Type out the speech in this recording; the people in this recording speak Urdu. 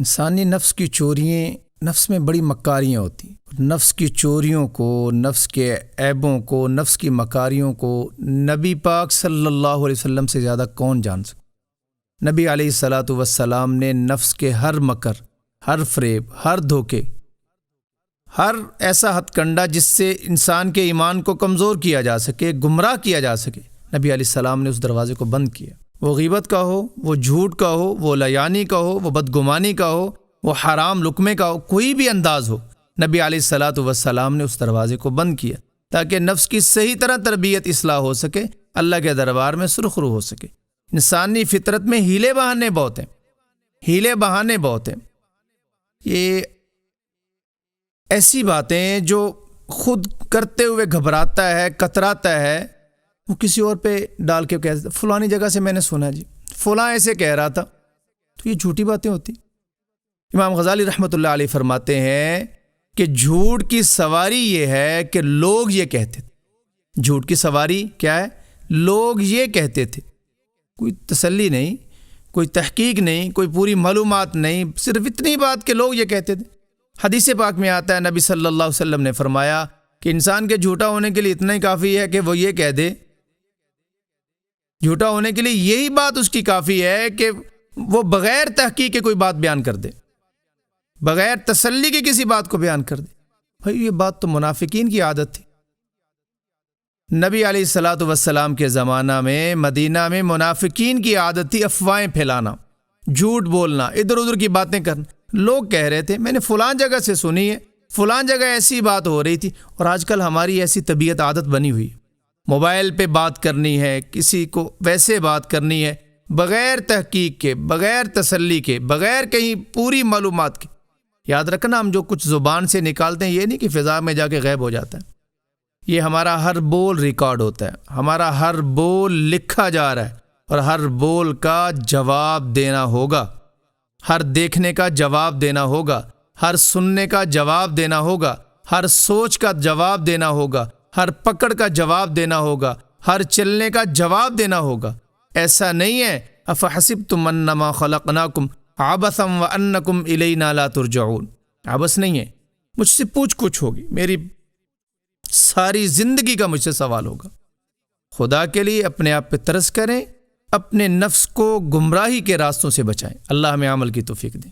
انسانی نفس کی چوریاں نفس میں بڑی مکاریاں ہوتی ہیں۔ نفس کی چوریوں کو، نفس کے عیبوں کو، نفس کی مکاریوں کو نبی پاک صلی اللہ علیہ وسلم سے زیادہ کون جان سکتا؟ نبی علیہ الصلاۃ والسلام نے نفس کے ہر مکر، ہر فریب، ہر دھوکے، ہر ایسا ہتھ کنڈا جس سے انسان کے ایمان کو کمزور کیا جا سکے، گمراہ کیا جا سکے، نبی علیہ السلام نے اس دروازے کو بند کیا۔ وہ غیبت کا ہو، وہ جھوٹ کا ہو، وہ لیانی کا ہو، وہ بدگمانی کا ہو، وہ حرام لقمے کا ہو، کوئی بھی انداز ہو، نبی علیہ الصلاۃ والسلام نے اس دروازے کو بند کیا تاکہ نفس کی صحیح طرح تربیت اصلاح ہو سکے، اللہ کے دربار میں سرخرو ہو سکے۔ انسانی فطرت میں ہیلے بہانے بہت ہیں، ہیلے بہانے بہت ہیں۔ یہ ایسی باتیں جو خود کرتے ہوئے گھبراتا ہے، کتراتا ہے، وہ کسی اور پہ ڈال کے کہہ دیتا، فلانی جگہ سے میں نے سنا جی، فلاں ایسے کہہ رہا تھا، تو یہ جھوٹی باتیں ہوتی۔ امام غزالی رحمۃ اللہ علیہ فرماتے ہیں کہ جھوٹ کی سواری یہ ہے کہ لوگ یہ کہتے تھے۔ جھوٹ کی سواری کیا ہے؟ لوگ یہ کہتے تھے، کوئی تسلی نہیں، کوئی تحقیق نہیں، کوئی پوری معلومات نہیں، صرف اتنی بات کہ لوگ یہ کہتے تھے۔ حدیث پاک میں آتا ہے، نبی صلی اللہ علیہ وسلم نے فرمایا کہ انسان کے جھوٹا ہونے کے لیے اتنا ہی کافی ہے کہ وہ یہ کہہ دے، جھوٹا ہونے کے لیے یہی بات اس کی کافی ہے کہ وہ بغیر تحقیق کے کوئی بات بیان کر دے، بغیر تسلی کی کسی بات کو بیان کر دے۔ بھائی یہ بات تو منافقین کی عادت تھی۔ نبی علیہ الصلاۃ والسلام کے زمانہ میں مدینہ میں منافقین کی عادت تھی افواہیں پھیلانا، جھوٹ بولنا، ادھر ادھر کی باتیں کرنا۔ لوگ کہہ رہے تھے میں نے فلاں جگہ سے سنی ہے، فلاں جگہ ایسی بات ہو رہی تھی۔ اور آج کل ہماری ایسی طبیعت عادت بنی ہوئی، موبائل پہ بات کرنی ہے، کسی کو ویسے بات کرنی ہے، بغیر تحقیق کے، بغیر تسلی کے، بغیر کہیں پوری معلومات کے۔ یاد رکھنا، ہم جو کچھ زبان سے نکالتے ہیں یہ نہیں کہ فضا میں جا کے غائب ہو جاتا ہے، یہ ہمارا ہر بول ریکارڈ ہوتا ہے، ہمارا ہر بول لکھا جا رہا ہے، اور ہر بول کا جواب دینا ہوگا، ہر دیکھنے کا جواب دینا ہوگا، ہر سننے کا جواب دینا ہوگا، ہر سوچ کا جواب دینا ہوگا، ہر پکڑ کا جواب دینا ہوگا، ہر چلنے کا جواب دینا ہوگا۔ ایسا نہیں ہے افحسبتم انما خلقناکم عبثا وانکم الینا لا ترجعون، عبث نہیں ہے، مجھ سے پوچھ کچھ ہوگی، میری ساری زندگی کا مجھ سے سوال ہوگا۔ خدا کے لیے اپنے آپ پہ ترس کریں، اپنے نفس کو گمراہی کے راستوں سے بچائیں۔ اللہ ہمیں عمل کی توفیق دے۔